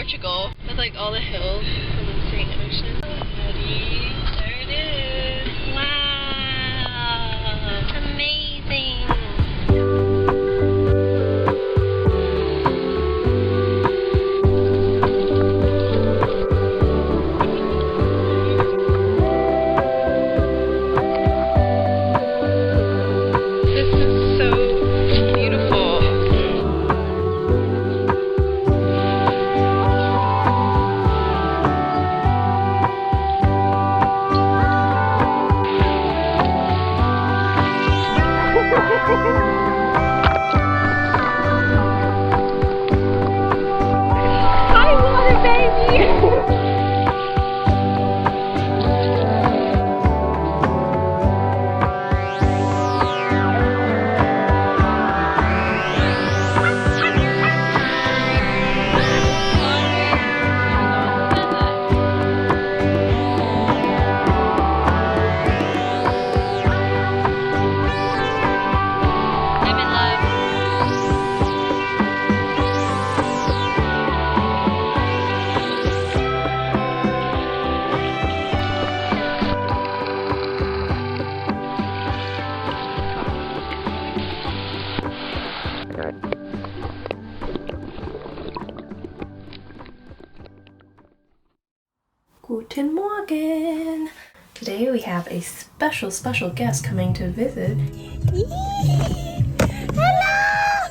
Portugal with like all the hills and then seeing ocean. Ready? There it is. Wow! Amazing! Guten Morgen! Today we have a special guest coming to visit. Hello!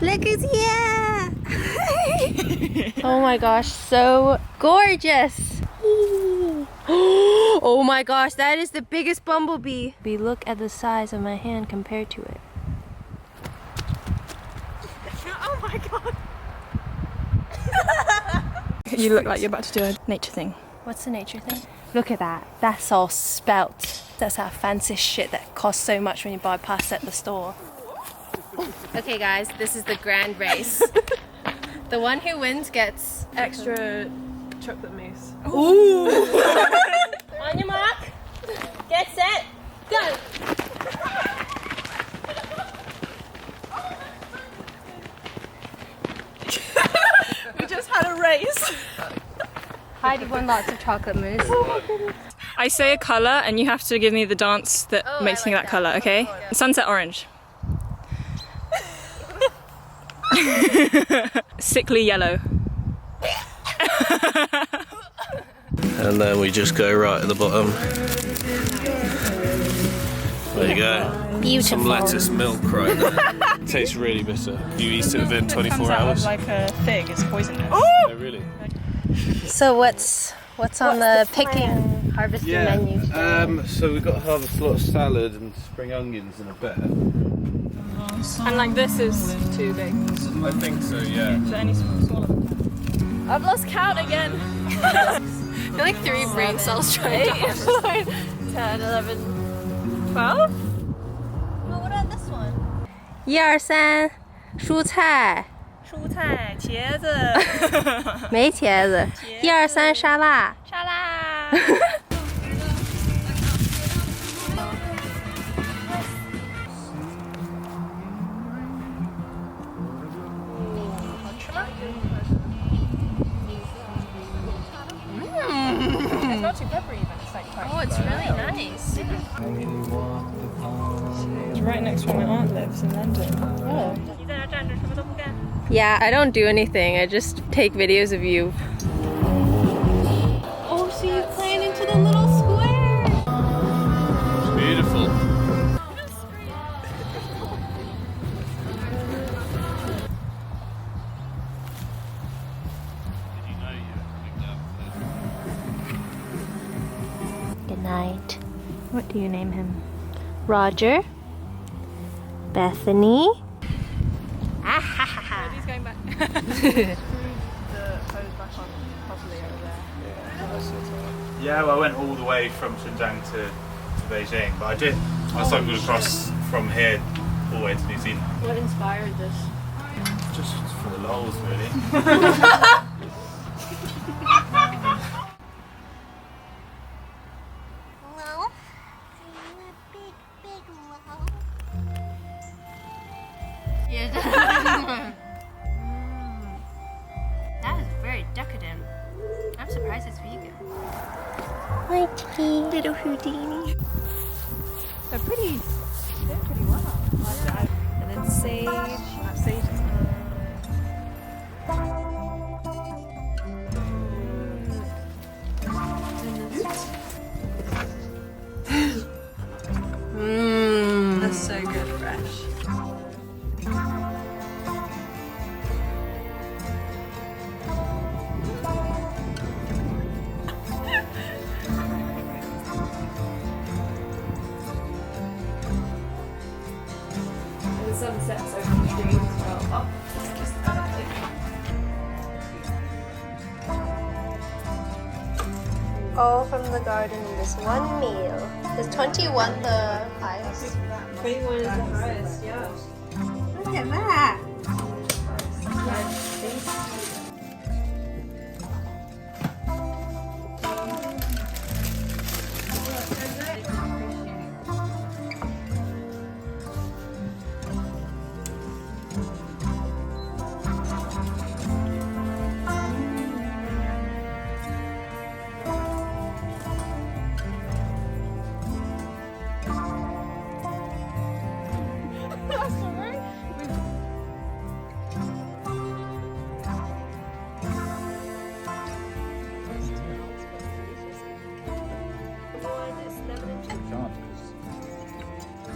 Look who's here! Oh my gosh, so gorgeous! Oh my gosh, that is the biggest bumblebee! Look at the size of my hand compared to it. Oh my god! You look like you're about to do a nature thing. What's the nature thing? Look at that. That's all spelt. That's that fancy shit that costs so much when you buy pasta at the store. Okay guys, this is the grand race. The one who wins gets Extra chocolate mousse. Ooh! On your mark, get set, go! We just had a race. Heidi won lots of chocolate mousse. I say a colour and you have to give me the dance that makes me that colour, okay? Sunset orange. Sickly yellow. And then we just go right at the bottom. There you go. Beautiful. Some lettuce milk right there. Tastes really bitter. You eat it within 24 hours. Like a fig, it's poisonous. Oh, really? So what's on the picking, harvesting menu today? So we've got to harvest a lot of salad and spring onions in a bed. And like this is too big. I think so, yeah. Is there any smaller? I've lost count again. I feel like 3 brain cells trying to 10, 11, 12? Oh, what about this one? 1、2、3，蔬菜。蔬菜，茄子。没茄子。1、2、3，沙拉。沙拉。It's not too peppery even, it's like quite... Oh, it's really nice. It's right next to where my aunt lives in London. Oh. Yeah, I don't do anything, I just take videos of you. Oh, so you plan into the little square! It's beautiful. Good night. What do you name him? Roger. Bethany. He's going back. The hose back on properly over there. Yeah, well, I went all the way from Xinjiang to Beijing, but I cycled across from here all the way to New Zealand. What inspired this? Just for the lols, really. Hi, Chicky. Little Houdini. They're pretty well. And then sage. Sage is that's so good fresh. The sun sets over the trees as well. Oh, it's just all from the garden in this one meal. Is 21 the highest? 21 is the highest, yeah. Look at that!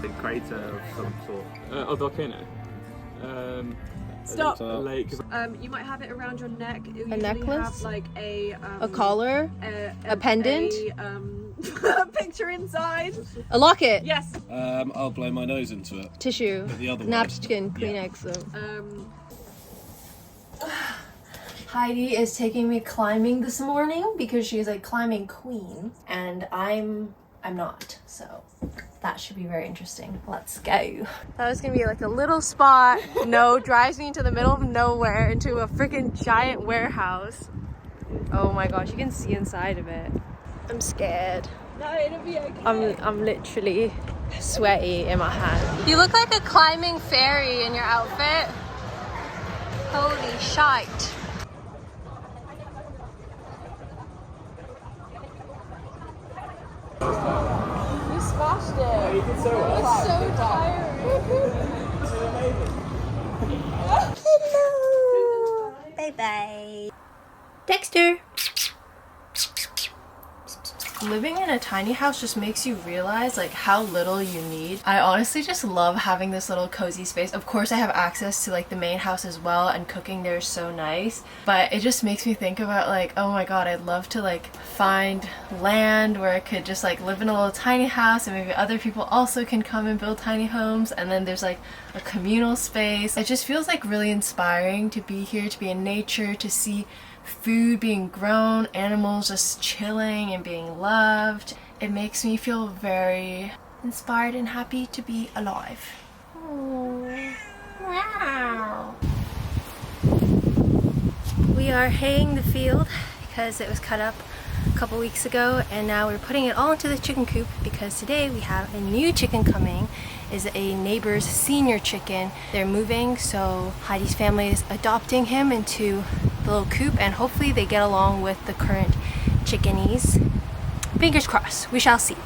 A crater of some sort. A volcano. Stop. A lake. You might have it around your neck. You usually necklace? have like a collar? A pendant? A picture inside. A locket? Yes. I'll blow my nose into it. Tissue. The other Napkin, Kleenex. Heidi is taking me climbing this morning because she's a climbing queen and I'm not, so that should be very interesting. Let's go. That was gonna be like a little spot. No, drives me into the middle of nowhere into a freaking giant warehouse. Oh my gosh, you can see inside of it. I'm scared. No, it'll be okay. I'm literally sweaty in my hand. You look like a climbing fairy in your outfit. Holy shite. You smashed it. You did so well. It's so tiring. Hello. Bye bye. Dexter. Living in a tiny house just makes you realize like how little you need. I honestly just love having this little cozy space. Of course I have access to like the main house as well and cooking there is so nice, but it just makes me think about like, oh my god, I'd love to like find land where I could just like live in a little tiny house and maybe other people also can come and build tiny homes, and then there's like a communal space. It just feels like really inspiring to be here, to be in nature, to see food being grown, animals just chilling and being loved. It makes me feel very inspired and happy to be alive. Oh, wow. We are haying the field because it was cut up a couple weeks ago and now we're putting it all into the chicken coop because today we have a new chicken coming. Is a neighbor's senior chicken. They're moving, so Heidi's family is adopting him into the little coop and hopefully they get along with the current chickenies. Fingers crossed, we shall see.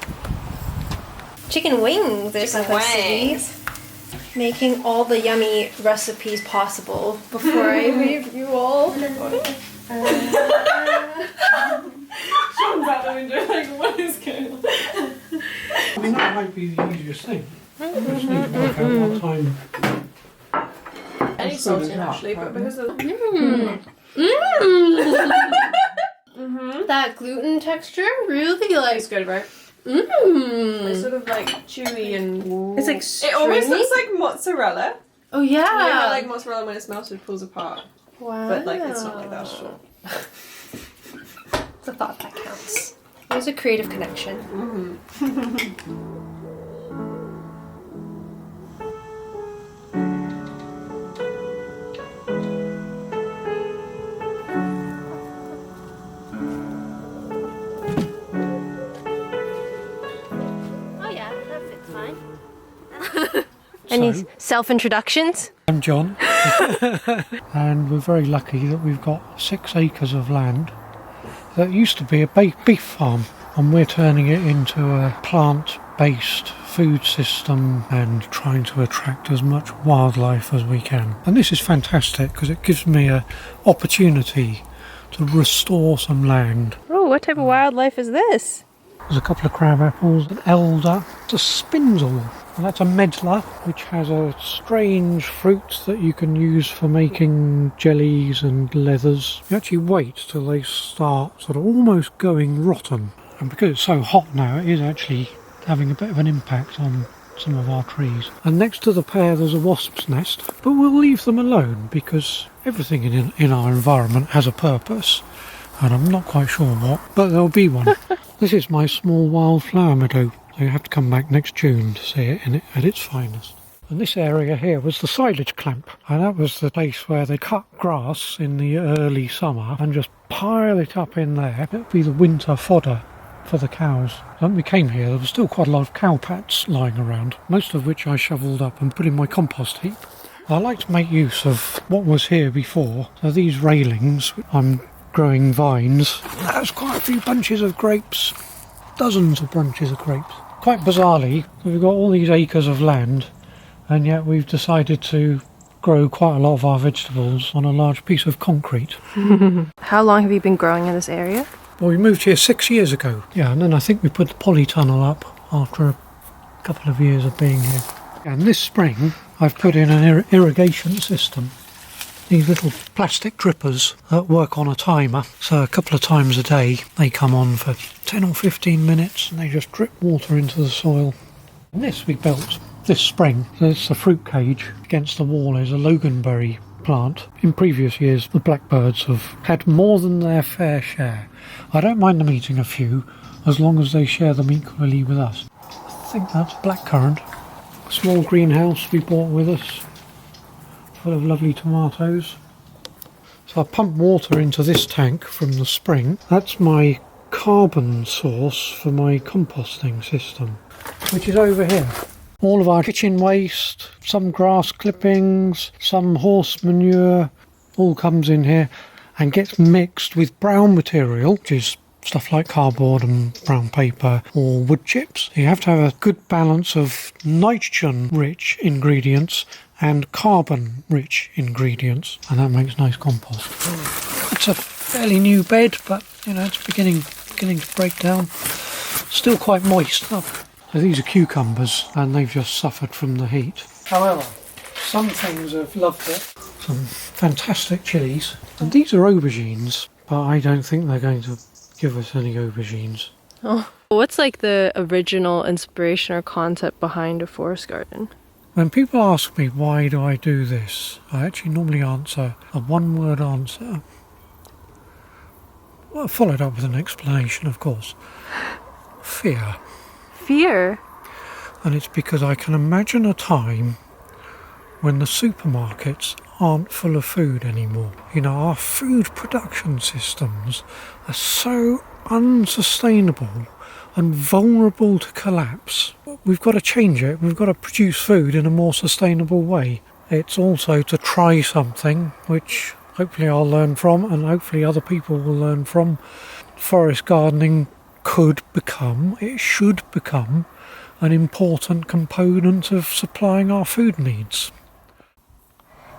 Chicken wings, they're supposed to be. Making all the yummy recipes possible before I leave you all. Sean's out the window like, what is going on? I mean, that might be the easiest thing. Just need to work out what time. Any salt in actually, but because of That gluten texture really like it's good, right? It's sort of like chewy and It's like it almost looks like mozzarella. Oh yeah. You know how like mozzarella when it's melted pulls apart. Wow. But like it's not like that. It's a thought that counts. It was a creative connection. Any self-introductions? I'm John, and we're very lucky that we've got 6 acres of land that used to be a beef farm. and we're turning it into a plant-based food system and trying to attract as much wildlife as we can. And this is fantastic because it gives me an opportunity to restore some land. Oh, what type of wildlife is this? There's a couple of crab apples, an elder, it's a spindle, and that's a medlar, which has a strange fruit that you can use for making jellies and leathers. You actually wait till they start sort of almost going rotten, and because it's so hot now, it is actually having a bit of an impact on some of our trees. And next to the pear there's a wasp's nest, but we'll leave them alone because everything in our environment has a purpose, and I'm not quite sure what, but there'll be one. This is my small wildflower meadow, so you have to come back next June to see it at its finest. And this area here was the silage clamp, and that was the place where they cut grass in the early summer and just pile it up in there. It would be the winter fodder for the cows. When we came here, there was still quite a lot of cow pats lying around, most of which I shoveled up and put in my compost heap. I like to make use of what was here before, so these railings, I'm growing vines. There's quite a few bunches of grapes, dozens of bunches of grapes. Quite bizarrely, we've got all these acres of land, and yet we've decided to grow quite a lot of our vegetables on a large piece of concrete. How long have you been growing in this area? Well, we moved here 6 years ago. Yeah, and then I think we put the polytunnel up after a couple of years of being here. And this spring, I've put in an irrigation system. These little plastic drippers that work on a timer. So a couple of times a day, they come on for 10 or 15 minutes and they just drip water into the soil. And this we built this spring. So it's the fruit cage. Against the wall is a loganberry plant. In previous years, the blackbirds have had more than their fair share. I don't mind them eating a few, as long as they share them equally with us. I think that's blackcurrant. A small greenhouse we brought with us, full of lovely tomatoes. So I pump water into this tank from the spring. That's my carbon source for my composting system, which is over here. All of our kitchen waste, some grass clippings, some horse manure, all comes in here and gets mixed with brown material, which is stuff like cardboard and brown paper or wood chips. You have to have a good balance of nitrogen-rich ingredients and carbon-rich ingredients, and that makes nice compost. It's a fairly new bed, but you know, it's beginning to break down. Still quite moist up. So these are cucumbers, and they've just suffered from the heat. However, some things have loved it. Some fantastic chilies. And these are aubergines, but I don't think they're going to give us any aubergines. Oh. What's like the original inspiration or concept behind a forest garden? When people ask me why do I do this, I actually normally answer a one-word answer. Well, followed up with an explanation, of course. Fear. Fear? And it's because I can imagine a time when the supermarkets aren't full of food anymore. You know, our food production systems are so unsustainable and vulnerable to collapse. We've got to change it. We've got to produce food in a more sustainable way. It's also to try something which hopefully I'll learn from, and hopefully other people will learn from. Forest gardening it should become an important component of supplying our food needs.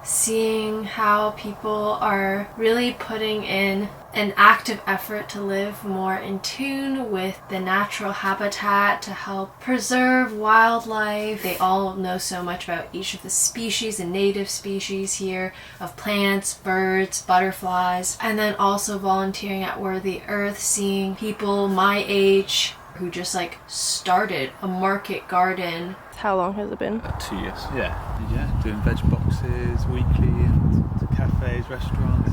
Seeing how people are really putting in an active effort to live more in tune with the natural habitat to help preserve wildlife. They all know so much about each of the species and native species here of plants, birds, butterflies, and then also volunteering at Worthy Earth, seeing people my age who just like started a market garden. How long has it been? 2 years. Yeah, doing veg boxes weekly and to cafes, restaurants.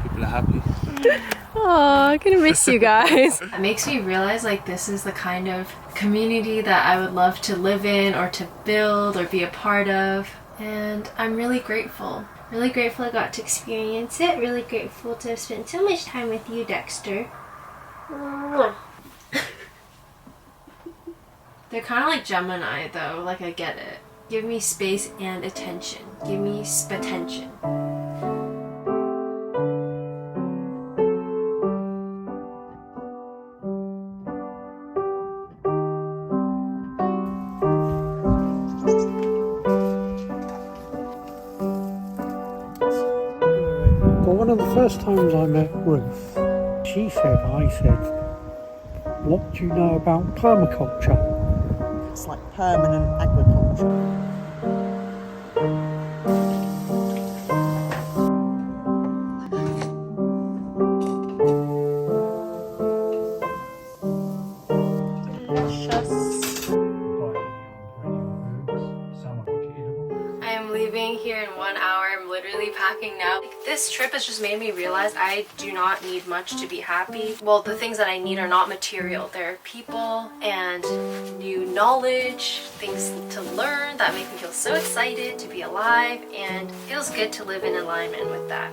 People are happy. Oh, I'm gonna miss you guys. It makes me realize like this is the kind of community that I would love to live in or to build or be a part of, and I'm really grateful. Really grateful I got to experience it. Really grateful to have spent so much time with you, Dexter. They're kind of like Gemini though, like I get it. Give me space and attention. Give me spatention. first times I met Ruth, I said, what do you know about permaculture? It's like permanent agriculture. I am leaving here in 1 hour. I'm literally packing now. This trip has just made me realize I do not need much to be happy. Well, the things that I need are not material. They're people and new knowledge, things to learn that make me feel so excited to be alive, and it feels good to live in alignment with that.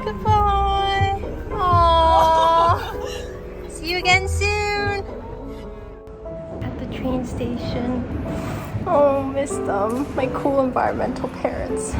Goodbye. Aww. See you again soon. At the train station. Oh, miss them. My cool environmental parents.